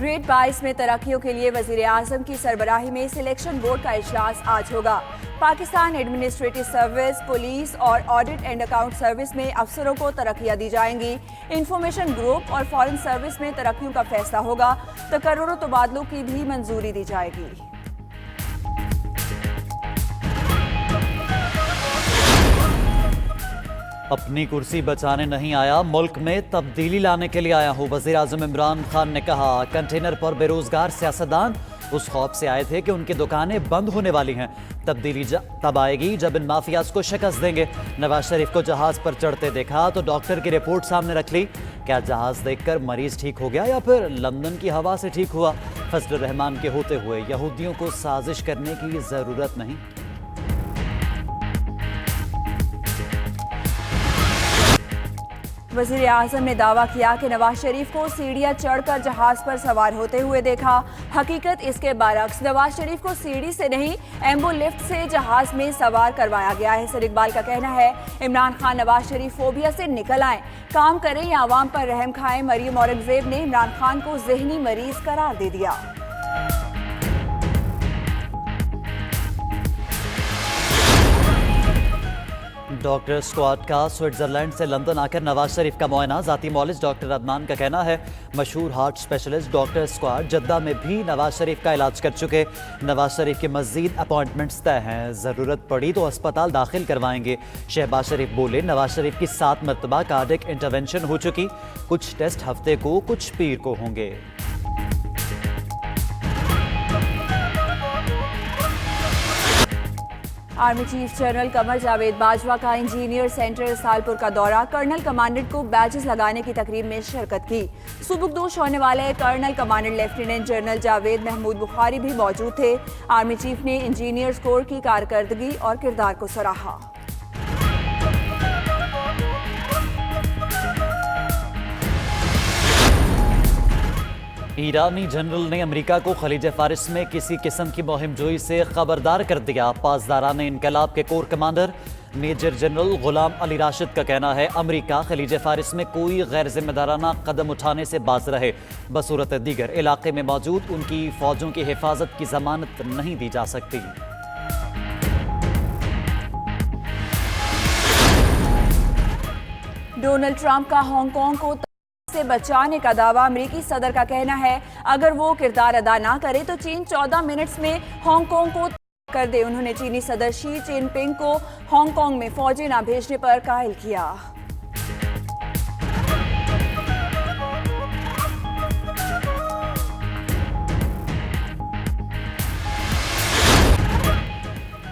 Grade 22 में तरक्कियों के लिए वजीर आजम की सरबराही में सिलेक्शन बोर्ड का इजलास आज होगा। पाकिस्तान एडमिनिस्ट्रेटिव सर्विस, पुलिस और ऑडिट एंड अकाउंट सर्विस में अफसरों को तरक्कियां दी जाएंगी। इंफॉर्मेशन ग्रुप और फॉरेन सर्विस में तरक्कियों का फैसला होगा। तकर्रुर और तबादलों की भी मंजूरी दी जाएगी। अपनी कुर्सी बचाने नहीं आया, मुल्क में तब्दीली लाने के लिए आया हूँ। वज़ीर आज़म इमरान खान ने कहा, कंटेनर पर बेरोजगार सियासतदान उस खौफ से आए थे कि उनकी दुकानें बंद होने वाली हैं। तब्दीली तब आएगी जब इन माफियाज को शिकस्त देंगे। नवाज शरीफ को जहाज पर चढ़ते देखा तो डॉक्टर की रिपोर्ट सामने रख ली। क्या जहाज देखकर मरीज ठीक हो गया या फिर लंदन की हवा से ठीक हुआ? फजल रहमान के होते हुए यहूदियों को साजिश करने की जरूरत नहीं। वज़ीर आज़म ने दावा किया कि नवाज शरीफ को सीढ़ियां चढ़कर जहाज पर सवार होते हुए देखा। हकीकत इसके बरक्स, नवाज शरीफ को सीढ़ी से नहीं एम्बो लिफ्ट से जहाज में सवार करवाया गया है। सर इकबाल का कहना है, इमरान खान नवाज शरीफ फोबिया से निकल आए, काम करें या आवाम पर रहम खाएं। मरियम औरंगजेब ने इमरान खान को ज़हनी मरीज करार दे दिया। डॉक्टर स्क्वाड का स्विट्जरलैंड से लंदन आकर नवाज शरीफ का मुआयना। जाती मौलिज डॉक्टर अदनान का कहना है, मशहूर heart specialist doctor squad Jeddah में भी नवाज शरीफ का इलाज कर चुके। नवाज शरीफ के मजीद अपॉइंटमेंट्स तय हैं, ज़रूरत पड़ी तो अस्पताल दाखिल करवाएंगे। शहबाज शरीफ बोले, नवाज शरीफ की 7 मरतबा कार्डियक इंटरवेंशन हो चुकी, कुछ टेस्ट हफ्ते को कुछ पीर को होंगे। Army chief general Qamar Javed Bajwa का इंजीनियर सेंटर सालपुर का दौरा। कर्नल कमांडेंट को बैजेस लगाने की तकरीब में शिरकत की। सुबुकदोश होने वाले colonel commandant lieutenant general Javed Mahmood Bukhari भी मौजूद थे। आर्मी चीफ ने इंजीनियर्स कोर की कारकर्दगी और किरदार को सराहा। ईरानी जनरल ने अमेरिका को खलीज फारिस में किसी किस्म की मुहिमजोई से खबरदार कर दिया। पासदारान इनकलाब के core commander major general Ghulam Ali Rashid का कहना है, अमेरिका खलीज फारिस में कोई गैर जिम्मेदाराना कदम उठाने से बाज रहे। बसूरत दीगर इलाके में मौजूद उनकी फौजों की हिफाजत की जमानत नहीं दी जा सकती। डोनाल्ड ट्रंप का हांगकांग को से बचाने का दावा। अमेरिकी सदर का कहना है, अगर वो किरदार अदा ना करे तो चीन 14 मिनट्स में हांगकांग को कर दे। उन्होंने चीनी सदर शी जिनपिंग को हांगकांग में फौजें ना भेजने पर कायल किया।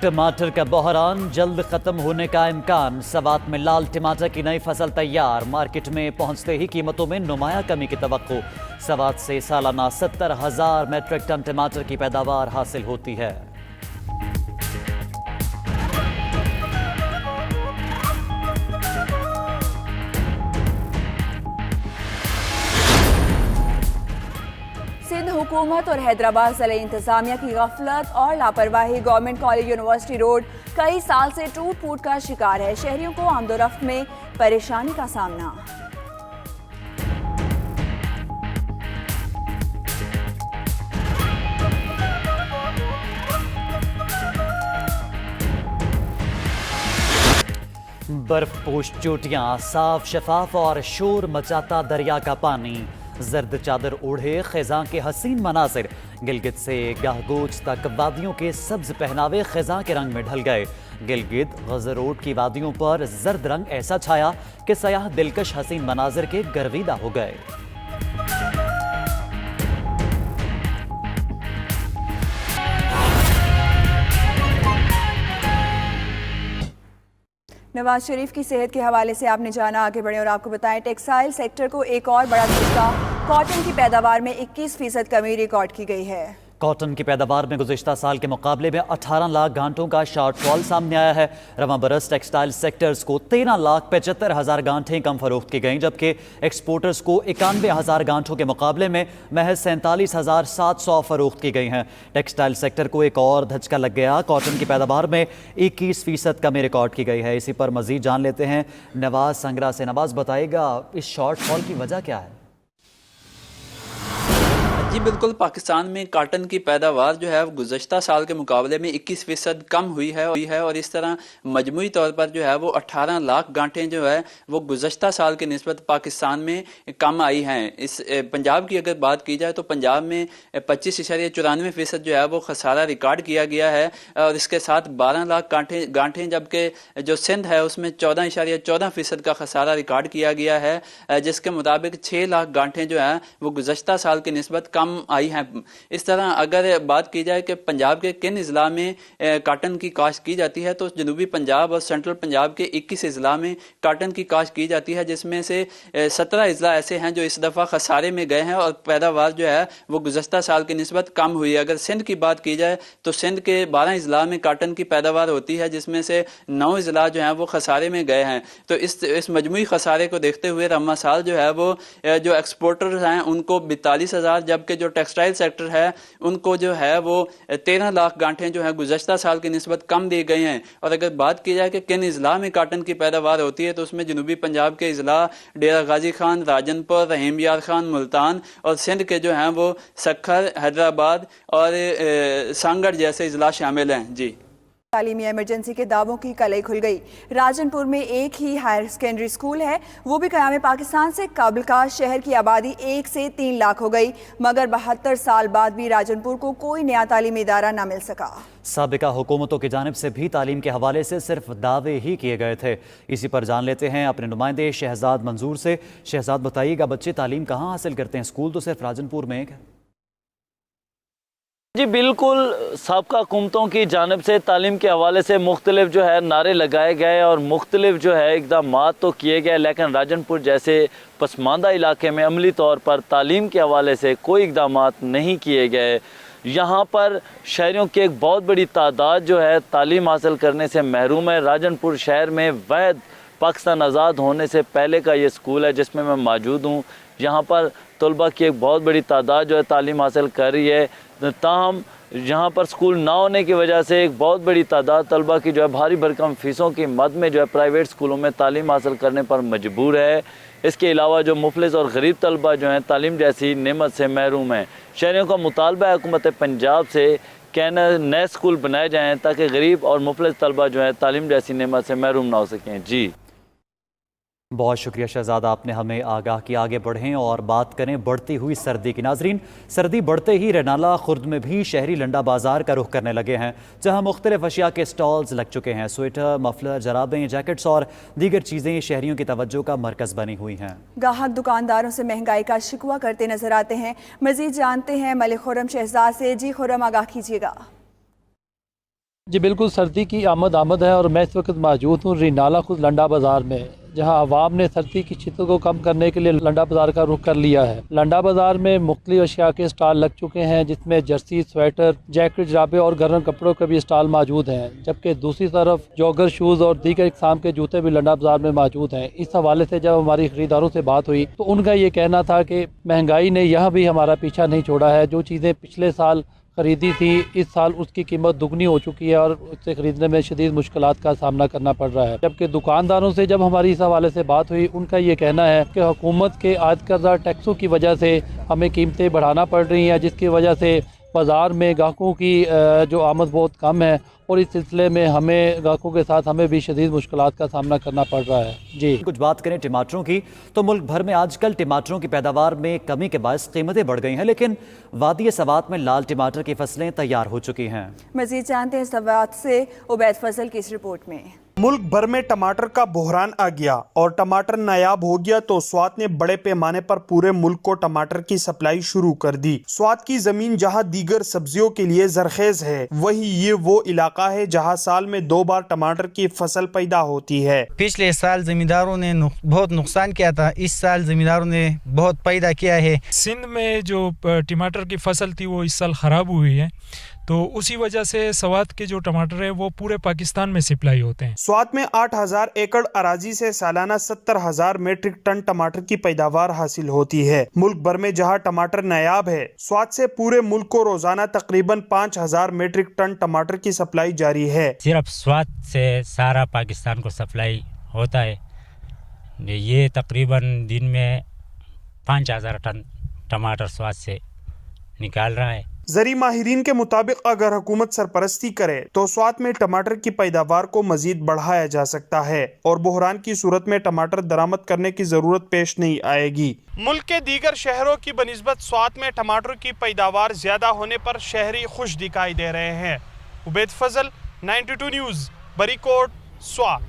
टमाटर का बहरान जल्द खत्म होने का इम्कान। सवात में लाल टमाटर की नई फसल तैयार। मार्केट में पहुंचते ही कीमतों में नुमाया कमी की तवक्को। सवात से सालाना 70,000 मेट्रिक टन टमाटर की पैदावार हासिल होती है। सिंध हुकूमत और हैदराबाद जिले इंतजामिया की गफलत और लापरवाही। गवर्नमेंट कॉलेज यूनिवर्सिटी रोड कई साल से टूट फूट का शिकार है। शहरियों को आमदोरफ्त में परेशानी का सामना। बर्फपोश चोटियां, साफ शफाफ और शोर मचाता दरिया का पानी। जर्द चादर ओढ़े खिजां के हसीन मनाजिर। गिलगित से गाहगोच तक वादियों के सब्ज पहनावे खिजां के रंग में ढल गए। गिलगित गजरोड की वादियों पर जर्द रंग ऐसा छाया कि सयाह दिलकश हसीन मनाजिर के गर्विदा हो गए। नवाज शरीफ की सेहत के हवाले से आपने जाना। आगे बढ़े और आपको बताएं, टेक्सटाइल सेक्टर को एक और बड़ा झटका। कॉटन की पैदावार में 21% कमी रिकॉर्ड की गई है। कॉटन की पैदावार में गुज़िश्ता साल के मुकाबले में 18 लाख गांठों का शॉर्टफॉल सामने आया है। रवां बरस टेक्सटाइल सेक्टर्स को 13,75,000 गांठें कम फरोख्त की गईं, जबकि एक्सपोर्टर्स को 91,000 गांठों के मुकाबले में महज 47,700 फरोख्त की गई हैं। टेक्सटाइल सेक्टर को एक और धचका लग गया। कॉटन की पैदावार में 21% कमी रिकॉर्ड की गई है। इसी पर मजीद जान लेते हैं नवाज संगरा से। नवाज, बताइएगा इस शॉर्टफॉल की वजह क्या है? जी बिल्कुल, पाकिस्तान में काटन की पैदावार जो है गुज़श्ता साल के मुकाबले में 21% कम हुई है और इस तरह मजमूई तौर पर जो है वो 18 लाख गांठें जो है वो गुज़श्ता साल की निस्बत पाकिस्तान में कम आई हैं। इस पंजाब की अगर बात की जाए तो पंजाब में 25.94% जो है वो खसारा रिकॉर्ड किया गया है और इसके साथ 12 लाख गांठें जबकि जो सिंध है उसमें 14.14% का खसारा रिकॉर्ड किया गया है, जिसके मुताबिक 6 लाख गांठें जो है वो गुज़श्ता साल की निस्बत कम आई हैं। इस तरह अगर बात की जाए कि पंजाब के किन अजला में काटन की काश्त की जाती है तो जनूबी पंजाब और सेंट्रल पंजाब के 21 अजला में काटन की काश्त की जाती है, जिसमें से 17 अजला ऐसे हैं जो इस दफ़ा खसारे में गए हैं और पैदावार जो है वो गुज़श्ता साल की निस्बत कम हुई है। अगर सिंध की बात की जाए तो सिंध के 12 अजला में काटन की पैदावार होती है, जिसमें से 9 अजला जो हैं वो खसारे में गए हैं। तो इस मजमूई खसारे को देखते हुए रम्मा साल जो है वो जो एक्सपोर्टर्स हैं उनको 42,000, जबकि जो टेक्सटाइल सेक्टर है उनको जो है वो 13 लाख गांठें जो है गुज़श्ता साल की निस्बत कम दी गई हैं। और अगर बात की जाए कि किन अजला में काटन की पैदावार होती है तो उसमें जनूबी पंजाब के अजला डेरा गाजी खान, राजनपुर, रहीम यार खान, मुल्तान और सिंध के जो हैं वो सखर, हैदराबाद और सांगड़ जैसे अजला शामिल हैं। जी, तालीमी इमरजेंसी के दावों की कलई खुल गई। राजनपुर में एक ही हायर सेकेंडरी स्कूल है, वो भी क़याम पाकिस्तान से कबल का। शहर की आबादी 1 से 3 लाख हो गई, मगर 72 साल बाद भी राजनपुर को कोई नया तालीमी इदारा न मिल सका। साबिका हुकूमतों की जानिब से भी तालीम के हवाले से सिर्फ दावे ही किए गए थे। इसी पर जान लेते हैं अपने नुमाइंदे शहजाद मंजूर से। शहजाद, बताइएगा, बच्चे तालीम कहाँ हासिल करते हैं? स्कूल तो सिर्फ राजनपुर में एक है। जी बिल्कुल, साबका हुकूमतों की जानिब से तालीम के हवाले से मुख्तलिफ जो है नारे लगाए गए और मुख्तलिफ जो है इक़दामात तो किए गए, लेकिन राजनपुर जैसे पसमानदा इलाके में अमली तौर पर तालीम के हवाले से कोई इक़दामात नहीं किए गए। यहाँ पर शहरियों की एक बहुत बड़ी तादाद जो है तालीम हासिल करने से महरूम है। राजनपुर शहर में वैद पाकिस्तान आज़ाद होने से पहले का ये स्कूल है जिसमें मैं मौजूद हूँ। यहाँ पर तलबा की एक बहुत बड़ी तादाद जो है तालीम हासिल कर रही है, ताहम यहाँ पर स्कूल ना होने की वजह से एक बहुत बड़ी तादाद तलबा की जो है भारी भरकम फ़ीसों की मद में जो है प्राइवेट स्कूलों में तालीम हासिल करने पर मजबूर है। इसके अलावा जो मुफलिस और गरीब तलबा जो हैं तालीम जैसी नेमत से महरूम हैं। शहरियों का मुतालबा है हुकूमत पंजाब से कि नए स्कूल बनाए जाएँ ताकि गरीब और मुफलिस तलबा जो हैं तालीम जैसी नेमत से महरूम ना हो सकें। जी, बहुत शुक्रिया शहजाद, आपने हमें आगाह किया। आगे बढ़ें और बात करें बढ़ती हुई सर्दी की। नाजरीन, सर्दी बढ़ते ही रनाला खुर्द में भी शहरी लंडा बाजार का रुख करने लगे हैं, जहां मुख्तलिफ अशिया के स्टॉल्स लग चुके हैं। स्वेटर, मफलर, जराबें, जैकेट्स और दीगर चीज़ें शहरियों की तवज्जो का मरकज़ बनी हुई हैं। गाहक दुकानदारों से महंगाई का शिकवा करते नजर आते हैं। मजीद जानते हैं मलिक खुर्रम शहजाद से। जी खुर्रम, आगाह कीजिएगा। जी बिल्कुल, सर्दी की आमद है और मैं इस वक्त मौजूद हूँ रिनाला खुद लंडा बाज़ार में, जहाँ आवाम ने सर्दी की शिद्दत को कम करने के लिए लंडा बाज़ार का रुख कर लिया है। लंडा बाज़ार में मुख्तलिफ अशिया के स्टॉल लग चुके हैं, जिसमें जर्सी, स्वेटर, जैकेट, जराबे और गर्म कपड़ों के भी स्टॉल मौजूद हैं। जबकि दूसरी तरफ जॉगर, शूज़ और दीगर इक़साम के जूते भी लंडा बाज़ार में मौजूद हैं। इस हवाले से जब हमारी ख़रीदारों से बात हुई तो उनका ये कहना था कि महंगाई ने यहाँ भी हमारा पीछा नहीं छोड़ा है। जो चीज़ें पिछले साल ख़रीदी थी, इस साल उसकी कीमत दुगनी हो चुकी है और उससे ख़रीदने में शदीद मुश्किलात का सामना करना पड़ रहा है। जबकि दुकानदारों से जब हमारी इस हवाले से बात हुई, उनका ये कहना है कि हुकूमत के आयद करदा टैक्सों की वजह से हमें कीमतें बढ़ाना पड़ रही हैं, जिसकी वजह से बाज़ार में ग्राहकों की जो आमद बहुत कम है और इस सिलसिले में हमें ग्राहकों के साथ हमें भी शदीद मुश्किलात का सामना करना पड़ रहा है। जी, कुछ बात करें टमाटरों की तो मुल्क भर में आजकल टमाटरों की पैदावार में कमी के बायस कीमतें बढ़ गई हैं, लेकिन वादी सवात में लाल टमाटर की फसलें तैयार हो चुकी हैं। मजीद जानते हैं सवात से उबैद फजल की इस रिपोर्ट में। मुल्क भर में टमाटर का बहरान आ गया और टमाटर नायाब हो गया तो स्वात ने बड़े पैमाने पर पूरे मुल्क को टमाटर की सप्लाई शुरू कर दी। स्वात की जमीन जहां दीगर सब्जियों के लिए जरखेज है, वही ये वो इलाका है जहां साल में 2 बार टमाटर की फसल पैदा होती है। पिछले साल जमींदारों ने बहुत नुकसान किया था, इस साल जमींदारों ने बहुत पैदा किया है। सिंध में जो टमाटर की फसल थी वो इस साल खराब हुई है, तो उसी वजह से स्वात के जो टमाटर है वो पूरे पाकिस्तान में सप्लाई होते हैं। स्वात में 8,000 एकड़ अराजी से सालाना 70,000 मीट्रिक टन टमाटर की पैदावार हासिल होती है। मुल्क भर में जहां टमाटर नायाब है, स्वात से पूरे मुल्क को रोजाना तकरीबन 5,000 मीट्रिक टन टमाटर की सप्लाई जारी है। सिर्फ स्वात से सारा पाकिस्तान को सप्लाई होता है। ये तकरीबन दिन में 5,000 टन टमाटर स्वात से निकाल रहा है। ज़री माहिरीन के मुताबिक अगर हुकूमत सरपरस्ती करे तो स्वात में टमाटर की पैदावार को मजीद बढ़ाया जा सकता है और बहरान की सूरत में टमाटर दरामद करने की जरूरत पेश नहीं आएगी। मुल्क के दीगर शहरों की बनिस्बत स्वात में टमाटर की पैदावार ज्यादा होने पर शहरी खुश दिखाई दे रहे हैं। उबैद फजल, 92 न्यूज़, बरीकोट, स्वात।